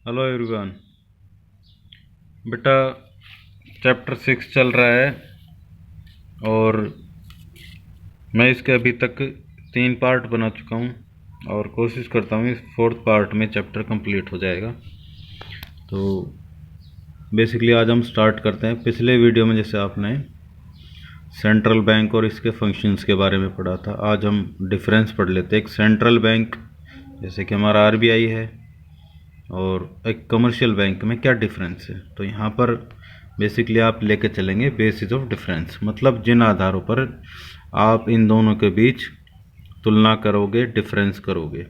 Hello everyone. बेटा, chapter 6 चल रहा है और मैं इसके अभी तक 3 पार्ट बना चुका हूँ और कोशिश करता हूँ इस 4th पार्ट में चैप्टर कंप्लीट हो जाएगा। तो बेसिकली आज हम स्टार्ट करते हैं। पिछले वीडियो में जैसे आपने सेंट्रल बैंक और इसके फंक्शंस के बारे में पढ़ा था, आज हम डिफरेंस पढ़ लेते हैं। एक सेंट्रल बैंक जैसे कि हमारा आरबीआई है और एक कमर्शियल बैंक में क्या डिफरेंस है। तो यहाँ पर बेसिकली आप लेके चलेंगे बेसिस ऑफ डिफरेंस, मतलब जिन आधारों पर आप इन दोनों के बीच तुलना करोगे, डिफरेंस करोगे।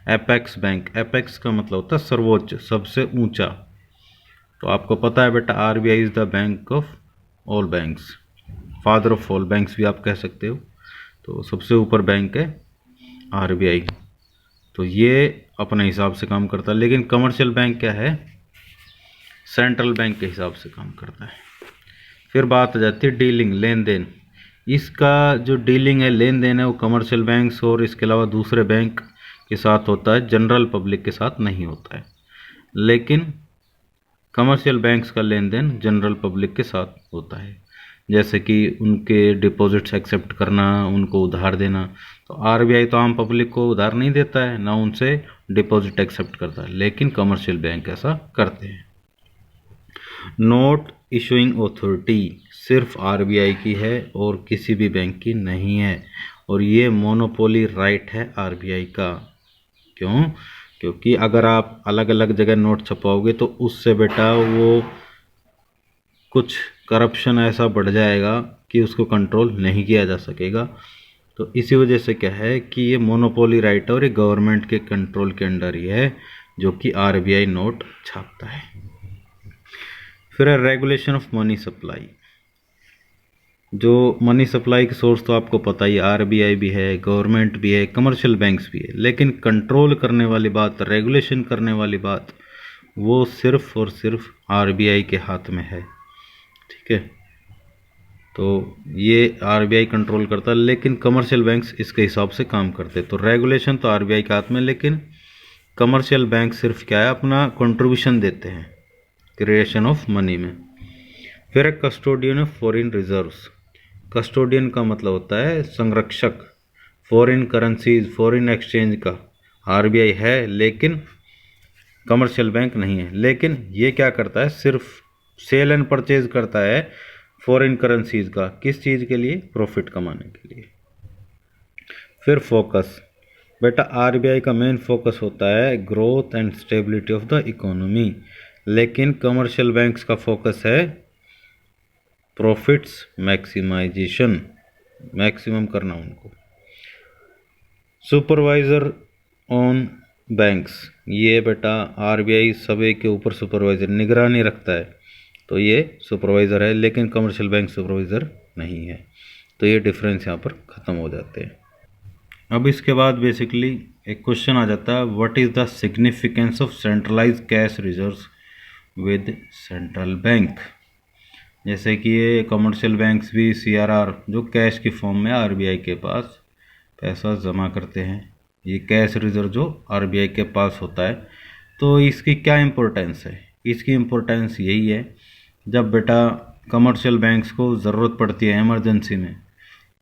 एपेक्स बैंक, एपेक्स का मतलब होता है सर्वोच्च, सबसे ऊंचा। तो आपको पता है बेटा, RBI is the bank of all banks, father of all banks भी आप कह सकते हो। तो सबसे ऊपर बैंक है आरबीआई। तो ये अपने हिसाब से काम करता है। लेकिन कमर्शियल बैंक क्या है, सेंट्रल बैंक के हिसाब से काम करता है। फिर बात आ जाती है डीलिंग, लेन देन। इसका जो डीलिंग है, लेन देन है, वो कमर्शियल बैंक्स और इसके अलावा दूसरे बैंक के साथ होता है, जनरल पब्लिक के साथ नहीं होता है। लेकिन कमर्शियल बैंक्स का लेन देन जनरल पब्लिक के साथ होता है, जैसे कि उनके डिपॉजिट्स एक्सेप्ट करना, उनको उधार देना। तो आरबीआई तो आम पब्लिक को उधार नहीं देता है, ना उनसे डिपॉजिट एक्सेप्ट करता है, लेकिन कमर्शियल बैंक ऐसा करते हैं। नोट इशूइंग अथॉरिटी सिर्फ आरबीआई की है और किसी भी बैंक की नहीं है, और ये मोनोपोली राइट है आरबीआई का। क्यों? क्योंकि अगर आप अलग अलग जगह नोट छपाओगे तो उससे बेटा वो कुछ करप्शन ऐसा बढ़ जाएगा कि उसको कंट्रोल नहीं किया जा सकेगा। तो इसी वजह से क्या है कि ये मोनोपोली राइट है और ये गवर्नमेंट के कंट्रोल के अंडर ही है, जो कि आरबीआई नोट छापता है। फिर है रेगुलेशन ऑफ मनी सप्लाई। जो मनी सप्लाई के सोर्स तो आपको पता ही, आरबीआई भी है, गवर्नमेंट भी है, कमर्शियल बैंक्स भी है, लेकिन कंट्रोल करने वाली बात, रेगुलेशन करने वाली बात, वो सिर्फ और सिर्फ आरबीआई के हाथ में है। ठीक है, तो ये आरबीआई कंट्रोल करता है, लेकिन कमर्शियल बैंक्स इसके हिसाब से काम करते हैं। तो रेगुलेशन तो आरबीआई के हाथ में, लेकिन कमर्शियल बैंक सिर्फ क्या है, अपना कंट्रीब्यूशन देते हैं क्रिएशन ऑफ मनी में। फिर एक custodian of foreign reserves. Custodian का मतलब होता है संरक्षक, फॉरेन करेंसीज, फॉरेन एक्सचेंज का आरबीआई है, लेकिन कमर्शियल बैंक नहीं है। लेकिन ये क्या करता है, सिर्फ सेल एंड परचेज करता है फॉरेन करेंसीज का। किस चीज़ के लिए? प्रॉफिट कमाने के लिए। फिर फोकस, बेटा आरबीआई का मेन फोकस होता है growth and stability of the economy, लेकिन कमर्शियल बैंक्स का फोकस है प्रॉफिट्स मैक्सिमाइजेशन, मैक्सिमम करना उनको। सुपरवाइजर ऑन बैंक्स, ये बेटा आरबीआई सभी के ऊपर सुपरवाइजर, निगरानी रखता है, तो ये सुपरवाइज़र है, लेकिन कमर्शियल बैंक सुपरवाइज़र नहीं है। तो ये डिफरेंस यहाँ पर ख़त्म हो जाते हैं। अब इसके बाद बेसिकली एक क्वेश्चन आ जाता है, what is the significance of centralise cash reserves with central bank. जैसे कि ये कमर्शियल बैंक्स भी सीआरआर, जो कैश की फॉर्म में आरबीआई के पास पैसा जमा करते हैं, ये कैश रिजर्व जो आरबीआई के पास होता है। तो इसकी क्या इम्पोर्टेंस है? इसकी इम्पोर्टेंस यही है, जब बेटा कमर्शियल बैंक्स को ज़रूरत पड़ती है इमरजेंसी में,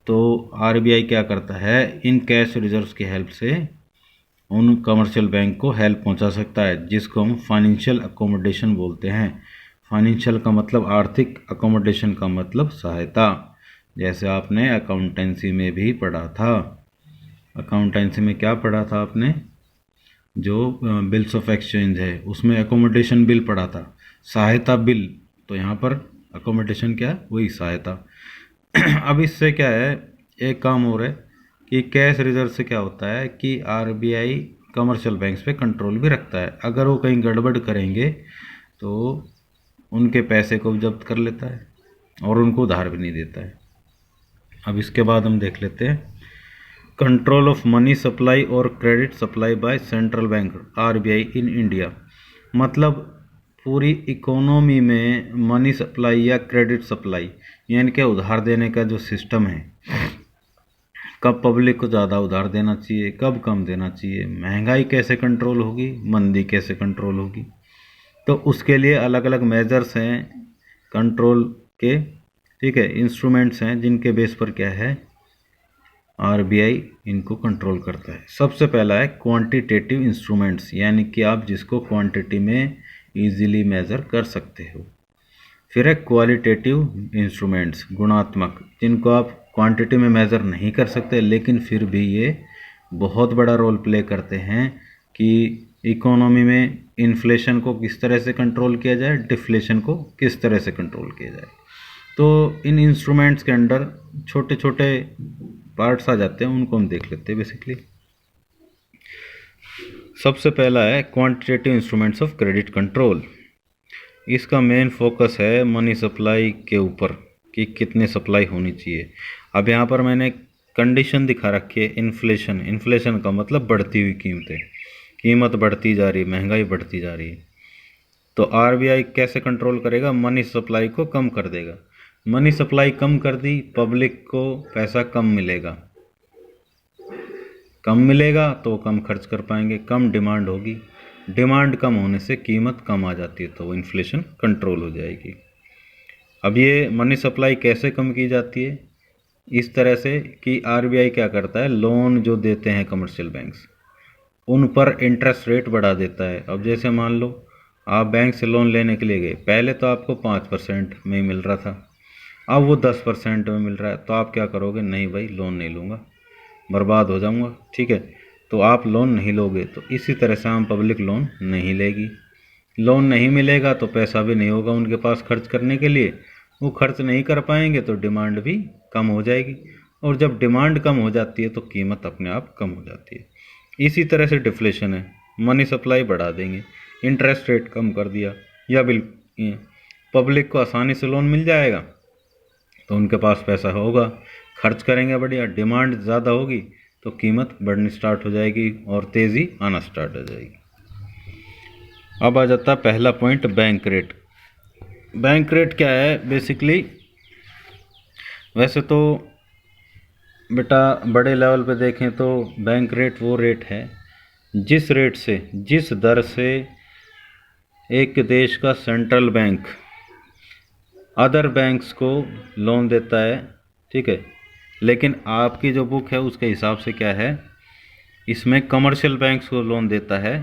तो आरबीआई क्या करता है, इन कैश रिजर्व्स की हेल्प से उन कमर्शियल बैंक को हेल्प पहुंचा सकता है, जिसको हम फाइनेंशियल अकोमोडेशन बोलते हैं। फाइनेंशियल का मतलब आर्थिक, अकोमोडेशन का मतलब सहायता। जैसे आपने अकाउंटेंसी में भी पढ़ा था, अकाउंटेंसी में क्या पढ़ा था आपने, जो बिल्स ऑफ एक्सचेंज है उसमें अकोमोडेशन बिल पढ़ा था, सहायता बिल। तो यहाँ पर अकोमोडेशन क्या है, वही सहायता। अब इससे क्या है, एक काम और है कि कैश रिजर्व से क्या होता है कि आरबीआई कमर्शियल बैंक्स पे कंट्रोल भी रखता है। अगर वो कहीं गड़बड़ करेंगे तो उनके पैसे को भी जब्त कर लेता है और उनको उधार भी नहीं देता है। अब इसके बाद हम देख लेते हैं कंट्रोल ऑफ मनी सप्लाई और credit supply by central bank RBI in India. मतलब पूरी इकोनॉमी में मनी सप्लाई या क्रेडिट सप्लाई, यानी कि उधार देने का जो सिस्टम है, कब पब्लिक को ज़्यादा उधार देना चाहिए, कब कम देना चाहिए, महंगाई कैसे कंट्रोल होगी, मंदी कैसे कंट्रोल होगी, तो उसके लिए अलग अलग मेजर्स हैं कंट्रोल के, ठीक है, इंस्ट्रूमेंट्स हैं जिनके बेस पर क्या है आरबीआई इनको कंट्रोल करता है। सबसे पहला है क्वांटिटेटिव इंस्ट्रूमेंट्स, यानी कि आप जिसको क्वांटिटी में इजीली मेज़र कर सकते हो। फिर है क्वालिटेटिव इंस्ट्रूमेंट्स, गुणात्मक, जिनको आप क्वांटिटी में मेज़र नहीं कर सकते लेकिन फिर भी ये बहुत बड़ा रोल प्ले करते हैं कि इकोनॉमी में इन्फ्लेशन को किस तरह से कंट्रोल किया जाए, डिफ्लेशन को किस तरह से कंट्रोल किया जाए। तो इन इंस्ट्रूमेंट्स के अंडर छोटे छोटे पार्ट्स आ जाते हैं, उनको हम देख लेते हैं बेसिकली। सबसे पहला है quantitative instruments of credit control. इसका मेन फोकस है मनी सप्लाई के ऊपर कि कितनी सप्लाई होनी चाहिए। अब यहाँ पर मैंने कंडीशन दिखा रखी है इन्फ्लेशन। इन्फ्लेशन का मतलब बढ़ती हुई कीमतें, कीमत बढ़ती जा रही, महंगाई बढ़ती जा रही है। तो आरबीआई कैसे कंट्रोल करेगा? मनी सप्लाई को कम कर देगा। मनी सप्लाई कम कर दी, पब्लिक को पैसा कम मिलेगा। कम मिलेगा तो कम खर्च कर पाएंगे, कम डिमांड होगी, डिमांड कम होने से कीमत कम आ जाती है, तो इन्फ्लेशन कंट्रोल हो जाएगी। अब ये मनी सप्लाई कैसे कम की जाती है? इस तरह से कि आरबीआई क्या करता है, लोन जो देते हैं कमर्शियल बैंक्स उन पर इंटरेस्ट रेट बढ़ा देता है। अब जैसे मान लो आप बैंक से लोन लेने के लिए गए, पहले तो आपको 5% में ही मिल रहा था, अब वो 10% में मिल रहा है, तो आप क्या करोगे? नहीं भाई, लोन नहीं लूँगा, बर्बाद हो जाऊँगा, ठीक है, तो आप लोन नहीं लोगे। तो इसी तरह से आम पब्लिक लोन नहीं लेगी, लोन नहीं मिलेगा तो पैसा भी नहीं होगा उनके पास खर्च करने के लिए, वो खर्च नहीं कर पाएंगे तो डिमांड भी कम हो जाएगी, और जब डिमांड कम हो जाती है तो कीमत अपने आप कम हो जाती है। इसी तरह से डिफ्लेशन है, मनी सप्लाई बढ़ा देंगे, इंटरेस्ट रेट कम कर दिया, या बिल्कुल पब्लिक को आसानी से लोन मिल जाएगा तो उनके पास पैसा होगा, खर्च करेंगे बढ़िया, डिमांड ज़्यादा होगी तो कीमत बढ़नी स्टार्ट हो जाएगी और तेज़ी आना स्टार्ट हो जाएगी। अब आ जाता है पहला point, bank rate. Bank rate क्या है बेसिकली? वैसे तो बेटा बड़े लेवल पे देखें तो बैंक रेट वो रेट है जिस रेट से, जिस दर से एक देश का सेंट्रल बैंक अदर बैंक्स को लोन देता है, ठीक है। लेकिन आपकी जो बुक है उसके हिसाब से क्या है, इसमें कमर्शियल बैंक्स को लोन देता है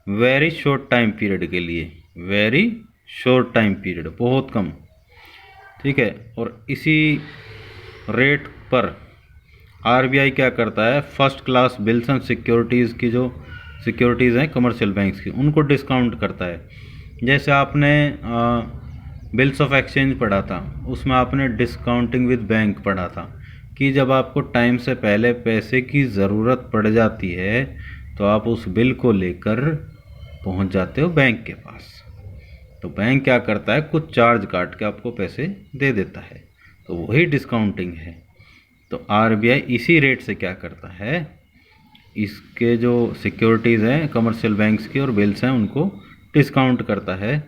वेरी शॉर्ट टाइम पीरियड के लिए, वेरी शॉर्ट टाइम पीरियड, बहुत कम, ठीक है। और इसी रेट पर आरबीआई क्या करता है, first class bills and securities की जो सिक्योरिटीज़ हैं कमर्शियल बैंक्स की, उनको डिस्काउंट करता है। जैसे आपने बिल्स ऑफ एक्सचेंज पढ़ा था, उसमें आपने डिस्काउंटिंग विद बैंक पढ़ा था कि जब आपको टाइम से पहले पैसे की ज़रूरत पड़ जाती है तो आप उस बिल को लेकर पहुंच जाते हो बैंक के पास, तो बैंक क्या करता है, कुछ चार्ज काट के आपको पैसे दे देता है, तो वही डिस्काउंटिंग है। तो आरबीआई इसी रेट से क्या करता है, इसके जो सिक्योरिटीज़ हैं कमर्शियल बैंक्स की और बिल्स हैं उनको डिस्काउंट करता है,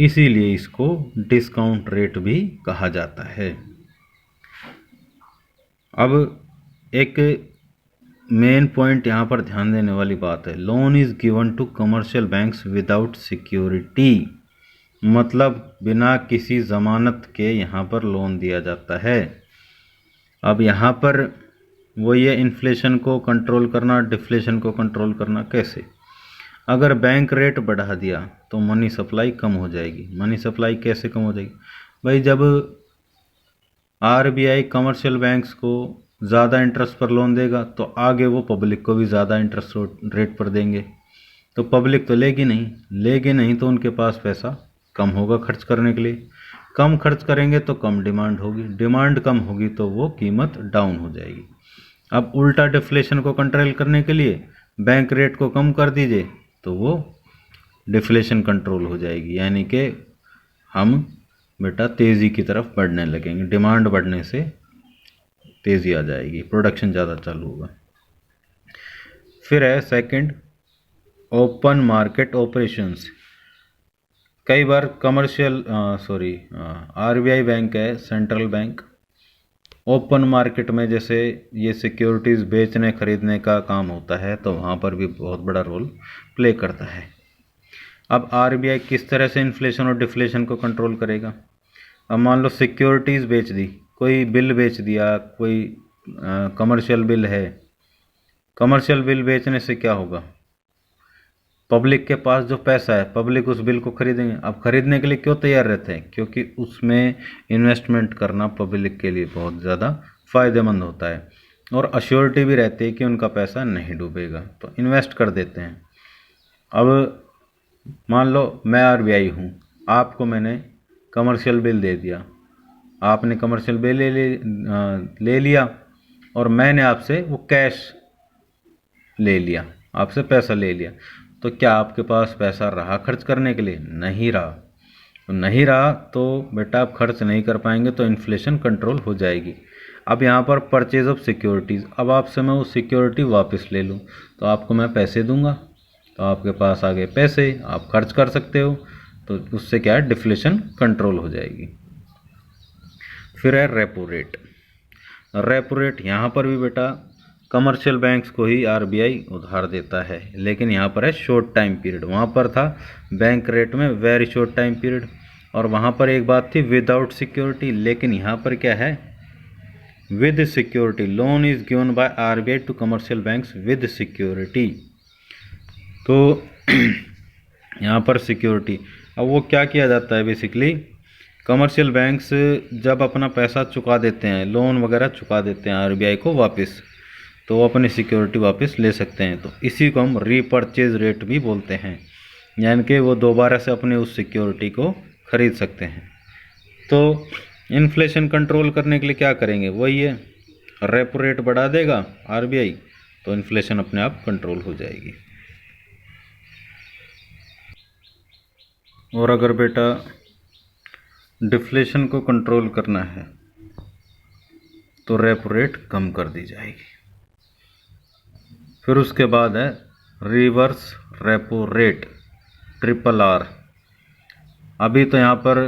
इसीलिए इसको डिस्काउंट रेट भी कहा जाता है। अब एक मेन पॉइंट यहाँ पर ध्यान देने वाली बात है, loan is given to commercial banks without security, मतलब बिना किसी ज़मानत के यहाँ पर लोन दिया जाता है। अब यहाँ पर वो ये इन्फ्लेशन को कंट्रोल करना, डिफ्लेशन को कंट्रोल करना कैसे? अगर बैंक रेट बढ़ा दिया तो मनी सप्लाई कम हो जाएगी। मनी सप्लाई कैसे कम हो जाएगी भाई? जब आरबीआई कमर्शियल बैंक्स को ज़्यादा इंटरेस्ट पर लोन देगा तो आगे वो पब्लिक को भी ज़्यादा इंटरेस्ट रेट पर देंगे, तो पब्लिक तो लेगी नहीं तो उनके पास पैसा कम होगा खर्च करने के लिए, कम खर्च करेंगे तो कम डिमांड होगी, डिमांड कम होगी तो वो कीमत डाउन हो जाएगी। अब उल्टा डिफ्लेशन को कंट्रोल करने के लिए बैंक रेट को कम कर दीजिए तो वो डिफ्लेशन कंट्रोल हो जाएगी, यानी कि हम बेटा तेज़ी की तरफ बढ़ने लगेंगे, डिमांड बढ़ने से तेज़ी आ जाएगी, प्रोडक्शन ज़्यादा चालू होगा। फिर है सेकंड, ओपन मार्केट ऑपरेशंस। कई बार कमर्शियल आरबीआई बैंक है सेंट्रल बैंक, ओपन मार्केट में जैसे ये सिक्योरिटीज़ बेचने खरीदने का काम होता है तो वहाँ पर भी बहुत बड़ा रोल प्ले करता है। अब आरबीआई किस तरह से इन्फ्लेशन और डिफ्लेशन को कंट्रोल करेगा? अब मान लो सिक्योरिटीज़ बेच दी, कोई बिल बेच दिया, कोई कमर्शियल बिल है। कमर्शियल बिल बेचने से क्या होगा? पब्लिक के पास जो पैसा है, पब्लिक उस बिल को खरीदेंगे। अब खरीदने के लिए क्यों तैयार रहते हैं? क्योंकि उसमें इन्वेस्टमेंट करना पब्लिक के लिए बहुत ज़्यादा फ़ायदेमंद होता है और अश्योरिटी भी रहती है कि उनका पैसा नहीं डूबेगा, तो इन्वेस्ट कर देते हैं। अब मान लो मैं आरबीआई हूँ, आपको मैंने कमर्शियल बिल दे दिया, आपने कमर्शियल बिल ले लिया और मैंने आपसे वो कैश ले लिया, आपसे पैसा ले लिया, तो क्या आपके पास पैसा रहा खर्च करने के लिए? नहीं रहा। तो नहीं रहा तो बेटा आप खर्च नहीं कर पाएंगे, तो इन्फ्लेशन कंट्रोल हो जाएगी। अब यहाँ पर परचेज ऑफ सिक्योरिटीज़, अब आपसे मैं वो सिक्योरिटी वापस ले लूँ तो आपको मैं पैसे दूंगा, तो आपके पास आ गए पैसे, आप खर्च कर सकते हो, तो उससे क्या है, डिफ्लेशन कंट्रोल हो जाएगी। फिर है रेपो रेट। रेपो रेट यहाँ पर भी बेटा कमर्शियल बैंक्स को ही आरबीआई उधार देता है, लेकिन यहाँ पर है शॉर्ट टाइम पीरियड। वहाँ पर था बैंक रेट में वेरी शॉर्ट टाइम पीरियड, और वहाँ पर एक बात थी विदाउट सिक्योरिटी, लेकिन यहाँ पर क्या है, with security. Loan is given by RBI to commercial banks with security. तो यहाँ पर सिक्योरिटी, अब वो क्या किया जाता है बेसिकली, कमर्शियल बैंक्स जब अपना पैसा चुका देते हैं, लोन वगैरह चुका देते हैं आरबीआई को वापस, तो वो अपनी सिक्योरिटी वापस ले सकते हैं। तो इसी को हम रीपर्चेज रेट भी बोलते हैं, यानी कि वो दोबारा से अपनी उस सिक्योरिटी को खरीद सकते हैं। तो इन्फ्लेशन कंट्रोल करने के लिए क्या करेंगे, वही है, रेपो रेट बढ़ा देगा आरबीआई, तो इन्फ्लेशन अपने आप कंट्रोल हो जाएगी। और अगर बेटा डिफ्लेशन को कंट्रोल करना है तो रेपो रेट कम कर दी जाएगी। फिर उसके बाद है reverse repo rate, triple R. अभी तो यहाँ पर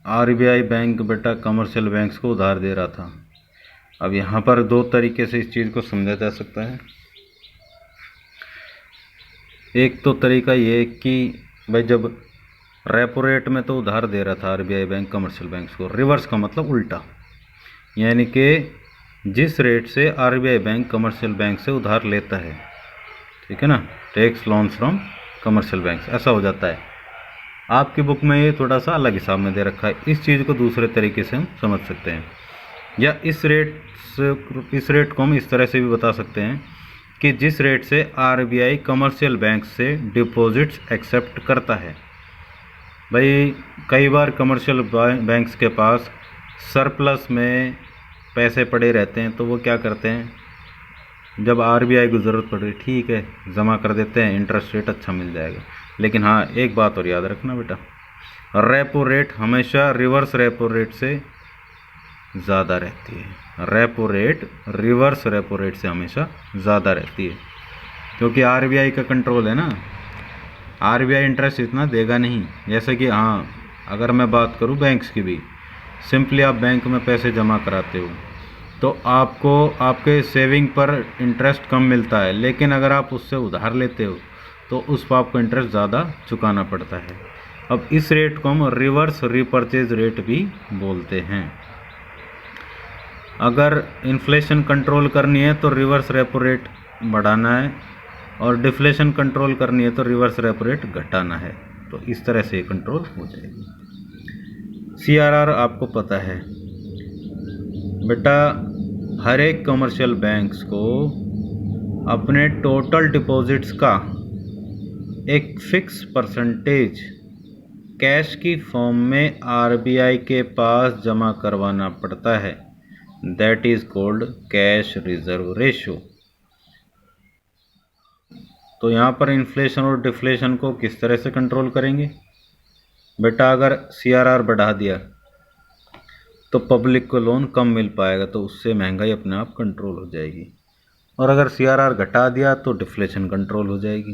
आरबीआई बैंक बेटा कमर्शियल बैंक्स को उधार दे रहा था। अब यहाँ पर दो तरीके से इस चीज़ को समझा जा सकता है। एक तो तरीका ये कि भाई जब रेपो रेट में तो उधार दे रहा था आरबीआई बैंक कमर्शियल बैंक्स को, रिवर्स का मतलब उल्टा, यानी कि जिस रेट से आरबीआई बैंक कमर्शियल बैंक से उधार लेता है, ठीक है ना, takes loans from commercial banks, ऐसा हो जाता है। आपकी बुक में ये थोड़ा सा अलग हिसाब में दे रखा है, इस चीज़ को दूसरे तरीके से हम समझ सकते हैं, या इस रेट को हम इस तरह से भी बता सकते हैं कि जिस रेट से आरबीआई कमर्शियल बैंक से डिपॉजिट्स एक्सेप्ट करता है। भाई कई बार कमर्शियल बैंक्स के पास सरप्लस में पैसे पड़े रहते हैं, तो वो क्या करते हैं, जब आरबीआई को ज़रूरत पड़ रही, ठीक है जमा कर देते हैं, इंटरेस्ट रेट अच्छा मिल जाएगा। लेकिन हाँ एक बात और याद रखना बेटा, रेपो रेट हमेशा रिवर्स रेपो रेट से ज़्यादा रहती है। Repo rate reverse repo rate से हमेशा ज़्यादा रहती है, क्योंकि आरबीआई का कंट्रोल है ना, आरबीआई इंटरेस्ट इतना देगा नहीं। जैसे कि हाँ अगर मैं बात करूँ बैंक्स की भी, सिंपली आप बैंक में पैसे जमा कराते हो तो आपको आपके सेविंग पर इंटरेस्ट कम मिलता है, लेकिन अगर आप उससे उधार लेते हो तो उस पर आपको इंटरेस्ट ज़्यादा चुकाना पड़ता है। अब इस रेट को हम रिवर्स रीपरचेज रेट भी बोलते हैं। अगर इन्फ्लेशन कंट्रोल करनी है तो रिवर्स रेपो रेट बढ़ाना है, और डिफ्लेशन कंट्रोल करनी है तो रिवर्स रेपो रेट घटाना है, तो इस तरह से कंट्रोल हो जाएगी। सीआरआर आपको पता है बेटा, हर एक कमर्शियल बैंक्स को अपने टोटल डिपॉजिट्स का एक फिक्स परसेंटेज कैश की फॉर्म में आरबीआई के पास जमा करवाना पड़ता है, that is called cash reserve ratio. तो यहाँ पर इन्फ्लेशन और डिफ्लेशन को किस तरह से कंट्रोल करेंगे बेटा, अगर सीआरआर बढ़ा दिया तो पब्लिक को लोन कम मिल पाएगा, तो उससे महंगाई अपने आप कंट्रोल हो जाएगी, और अगर सीआरआर घटा दिया तो डिफ्लेशन कंट्रोल हो जाएगी।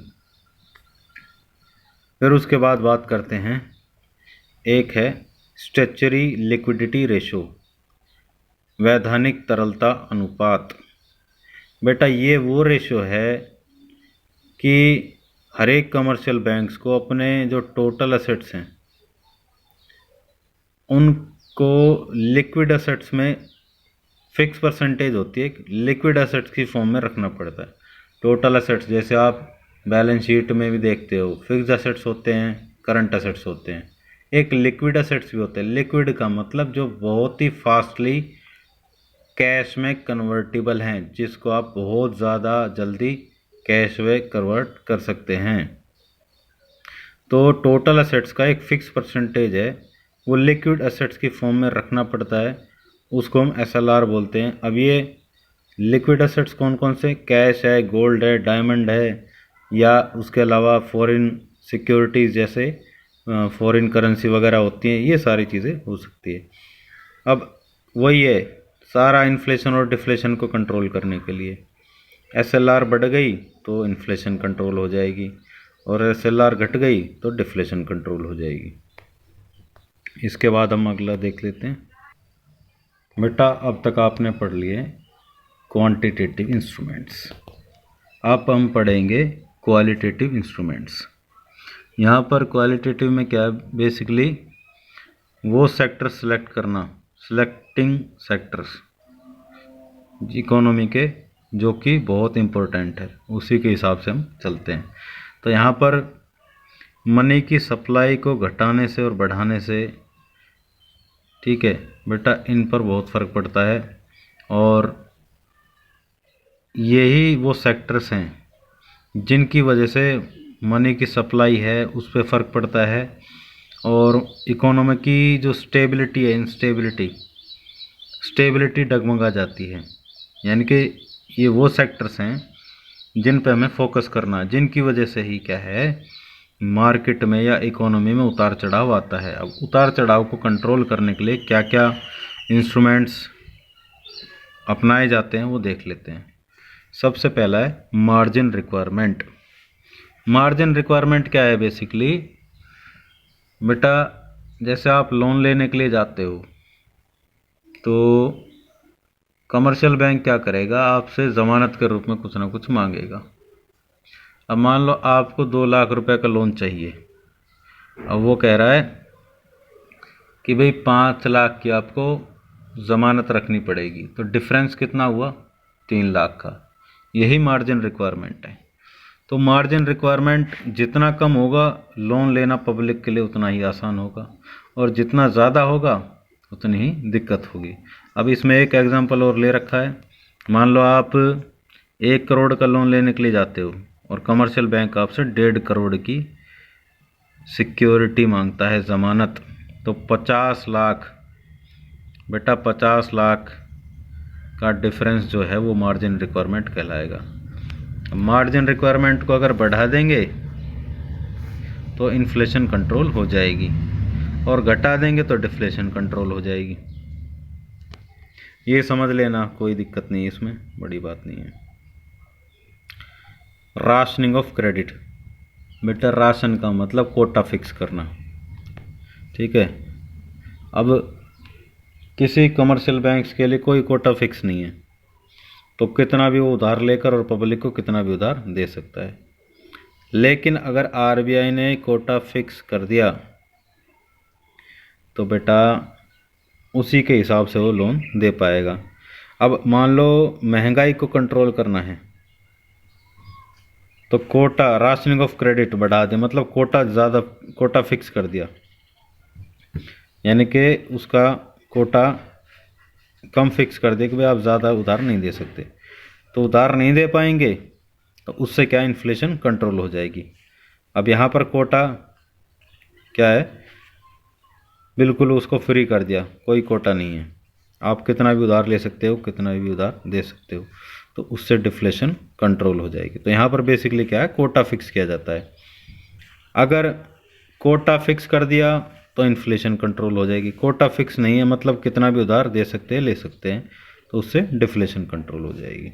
फिर उसके बाद बात करते हैं, एक है स्टैच्यूटरी लिक्विडिटी रेशो, वैधानिक तरलता अनुपात। बेटा ये वो रेशो है कि हर एक कमर्शियल बैंक्स को अपने जो टोटल एसेट्स हैं उनको लिक्विड एसेट्स में फिक्स परसेंटेज होती है, लिक्विड एसेट्स की फॉर्म में रखना पड़ता है। टोटल एसेट्स जैसे आप बैलेंस शीट में भी देखते हो, फिक्स्ड एसेट्स होते हैं, करंट एसेट्स होते हैं, एक लिक्विड एसेट्स भी होते हैं। लिक्विड का मतलब जो बहुत ही फास्टली कैश में कन्वर्टिबल हैं, जिसको आप बहुत ज़्यादा जल्दी कैश में कन्वर्ट कर सकते हैं। तो टोटल एसेट्स का एक फिक्स परसेंटेज है, वो लिक्विड एसेट्स की फॉर्म में रखना पड़ता है, उसको हम एसएलआर बोलते हैं। अब ये लिक्विड एसेट्स कौन कौन से, कैश है, गोल्ड है, डायमंड है, या उसके अलावा फॉरेन सिक्योरिटीज़ जैसे फॉरेन करेंसी वगैरह होती हैं, ये सारी चीज़ें हो सकती है। अब वही है सारा इन्फ्लेशन और डिफ्लेशन को कंट्रोल करने के लिए। एसएलआर बढ़ गई तो इन्फ्लेशन कंट्रोल हो जाएगी, और एसएलआर घट गई तो डिफ्लेशन कंट्रोल हो जाएगी। इसके बाद हम अगला देख लेते हैं। बेटा अब तक आपने पढ़ लिए क्वांटिटेटिव इंस्ट्रूमेंट्स, अब हम पढ़ेंगे क्वालिटेटिव इंस्ट्रूमेंट्स। यहाँ पर क्वालिटेटिव में क्या है, बेसिकली वो सेक्टर सेलेक्ट करना, सिलेक्टिंग सेक्टर्स इकोनॉमी के जो कि बहुत इम्पोर्टेंट है, उसी के हिसाब से हम चलते हैं। तो यहाँ पर मनी की सप्लाई को घटाने से और बढ़ाने से, ठीक है बेटा, इन पर बहुत फ़र्क पड़ता है, और यही वो सेक्टर्स हैं जिनकी वजह से मनी की सप्लाई है उस पर फ़र्क पड़ता है, और इकोनॉमी की जो स्टेबिलिटी है, स्टेबिलिटी डगमगा जाती है। यानी कि ये वो सेक्टर्स हैं जिन पे हमें फोकस करना है, जिनकी वजह से ही क्या है मार्केट में या इकोनॉमी में उतार चढ़ाव आता है। अब उतार चढ़ाव को कंट्रोल करने के लिए क्या क्या इंस्ट्रूमेंट्स अपनाए जाते हैं वो देख लेते हैं। सबसे पहला है मार्जिन रिक्वायरमेंट। मार्जिन रिक्वायरमेंट क्या है, बेसिकली बेटा जैसे आप लोन लेने के लिए जाते हो तो कमर्शियल बैंक क्या करेगा, आपसे ज़मानत के रूप में कुछ ना कुछ मांगेगा। अब मान लो आपको 2 लाख रुपए का लोन चाहिए, अब वो कह रहा है कि भाई 5 लाख की आपको ज़मानत रखनी पड़ेगी, तो डिफरेंस कितना हुआ, 3 लाख का। यही मार्जिन रिक्वायरमेंट है। तो मार्जिन रिक्वायरमेंट जितना कम होगा, लोन लेना पब्लिक के लिए उतना ही आसान होगा, और जितना ज़्यादा होगा उतनी ही दिक्कत होगी। अब इसमें एक एग्जांपल और ले रखा है। मान लो आप 1 करोड़ का लोन लेने के लिए जाते हो और कमर्शियल बैंक आपसे 1.5 करोड़ की सिक्योरिटी मांगता है, ज़मानत। तो 50 लाख बेटा, 50 लाख का डिफरेंस जो है वो मार्जिन रिक्वायरमेंट कहलाएगा। मार्जिन रिक्वायरमेंट को अगर बढ़ा देंगे तो इन्फ्लेशन कंट्रोल हो जाएगी, और घटा देंगे तो डिफ्लेशन कंट्रोल हो जाएगी। ये समझ लेना, कोई दिक्कत नहीं है इसमें, बड़ी बात नहीं है। Rationing of credit. बेटा राशन का मतलब कोटा फिक्स करना, ठीक है। अब किसी कमर्शियल बैंक्स के लिए कोई कोटा फिक्स नहीं है, तो कितना भी वो उधार लेकर और पब्लिक को कितना भी उधार दे सकता है। लेकिन अगर आरबीआई ने कोटा फिक्स कर दिया तो बेटा उसी के हिसाब से वो लोन दे पाएगा। अब मान लो महंगाई को कंट्रोल करना है, तो कोटा राशनिंग ऑफ क्रेडिट बढ़ा दे, मतलब कोटा फिक्स कर दिया, यानी कि उसका कोटा कम फिक्स कर दे कि भाई आप ज़्यादा उधार नहीं दे सकते, तो उधार नहीं दे पाएंगे, तो उससे क्या इन्फ्लेशन कंट्रोल हो जाएगी। अब यहाँ पर कोटा क्या है, बिल्कुल उसको फ्री कर दिया, कोई कोटा नहीं है, आप कितना भी उधार ले सकते हो, कितना भी उधार दे सकते हो, तो उससे डिफ्लेशन कंट्रोल हो जाएगी। तो यहाँ पर बेसिकली क्या है, कोटा फिक्स किया जाता है। अगर कोटा फिक्स कर दिया तो इन्फ्लेशन कंट्रोल हो जाएगी, कोटा फिक्स नहीं है मतलब कितना भी उधार दे सकते हैं, ले सकते हैं, तो उससे डिफ्लेशन कंट्रोल हो जाएगी।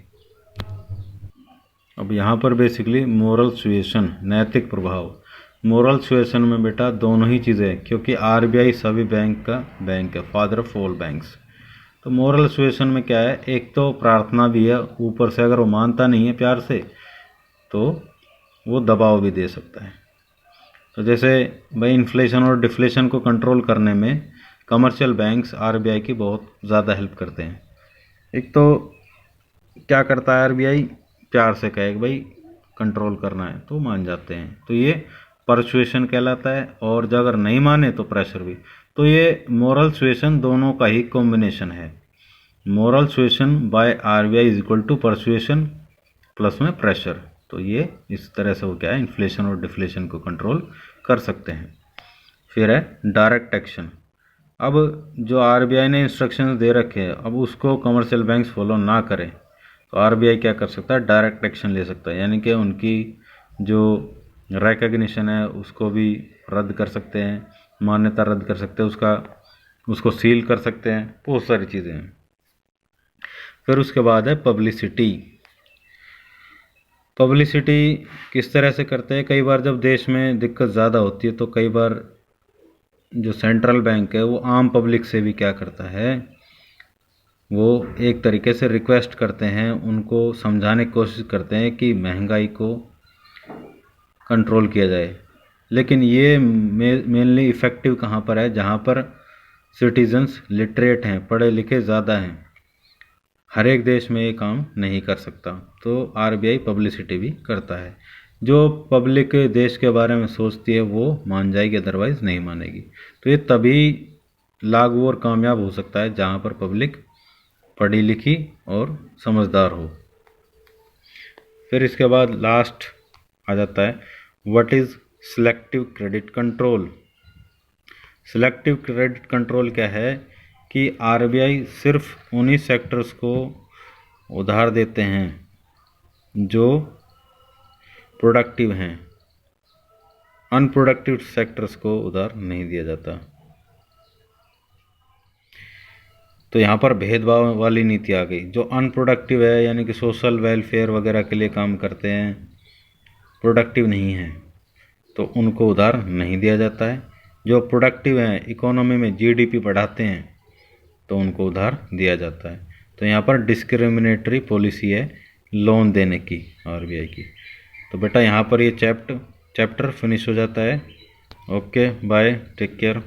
अब यहाँ पर बेसिकली मोरल सुएशन, नैतिक प्रभाव। मोरल सुएशन में बेटा दोनों ही चीज़ें, क्योंकि आरबीआई सभी बैंक का बैंक है, फादर ऑफ ऑल बैंक्स। तो मोरल सुएशन में क्या है, एक तो प्रार्थना भी है ऊपर से, अगर वो मानता नहीं है प्यार से तो वो दबाव भी दे सकता है। तो जैसे भाई इन्फ्लेशन और डिफ्लेशन को कंट्रोल करने में कमर्शियल बैंक्स आरबीआई की बहुत ज़्यादा हेल्प करते हैं। एक तो क्या करता है आरबीआई, प्यार से कहे कि भाई कंट्रोल करना है तो मान जाते हैं, तो ये परसुएशन कहलाता है। और जो अगर नहीं माने तो प्रेशर भी। तो ये मोरल सुएशन दोनों का ही कॉम्बिनेशन है। Moral suasion by RBI is equal to persuasion plus में प्रेशर। तो ये इस तरह से वो क्या है, इन्फ्लेशन और डिफ्लेशन को कंट्रोल कर सकते हैं। फिर है डायरेक्ट एक्शन। अब जो आरबीआई ने इंस्ट्रक्शंस दे रखे हैं, अब उसको कमर्शियल बैंक्स फॉलो ना करें तो आरबीआई क्या कर सकता है, डायरेक्ट एक्शन ले सकता है। यानी कि उनकी जो रिकग्निशन है उसको भी रद्द कर सकते हैं, मान्यता रद्द कर सकते हैं, उसको सील कर सकते हैं, बहुत सारी चीज़ें हैं। फिर उसके बाद है पब्लिसिटी। पब्लिसिटी किस तरह से करते हैं, कई बार जब देश में दिक्कत ज़्यादा होती है तो कई बार जो सेंट्रल बैंक है वो आम पब्लिक से भी क्या करता है, वो एक तरीके से रिक्वेस्ट करते हैं, उनको समझाने की कोशिश करते हैं कि महंगाई को कंट्रोल किया जाए। लेकिन ये मेनली इफ़ेक्टिव कहाँ पर है, जहाँ पर सिटीजन्स लिटरेट हैं, पढ़े लिखे ज़्यादा हैं। हर एक देश में ये काम नहीं कर सकता, तो आरबीआई पब्लिसिटी भी करता है। जो पब्लिक देश के बारे में सोचती है वो मान जाएगी, अदरवाइज़ नहीं मानेगी। तो ये तभी लागू और कामयाब हो सकता है जहाँ पर पब्लिक पढ़ी लिखी और समझदार हो। फिर इसके बाद लास्ट आ जाता है what is selective credit control. Selective credit control क्या है कि आरबीआई सिर्फ उन्हीं सेक्टर्स को उधार देते हैं जो प्रोडक्टिव हैं, अनप्रोडक्टिव सेक्टर्स को उधार नहीं दिया जाता। तो यहाँ पर भेदभाव वाली नीति आ गई। जो अनप्रोडक्टिव है यानी कि सोशल वेलफेयर वगैरह के लिए काम करते हैं, प्रोडक्टिव नहीं हैं, तो उनको उधार नहीं दिया जाता है। जो प्रोडक्टिव हैं, इकोनॉमी में जीडीपी बढ़ाते हैं, तो उनको उधार दिया जाता है। तो यहाँ पर डिस्क्रिमिनेटरी पॉलिसी है लोन देने की आरबीआई की। तो बेटा यहाँ पर ये चैप्टर फिनिश हो जाता है। Okay bye, take care.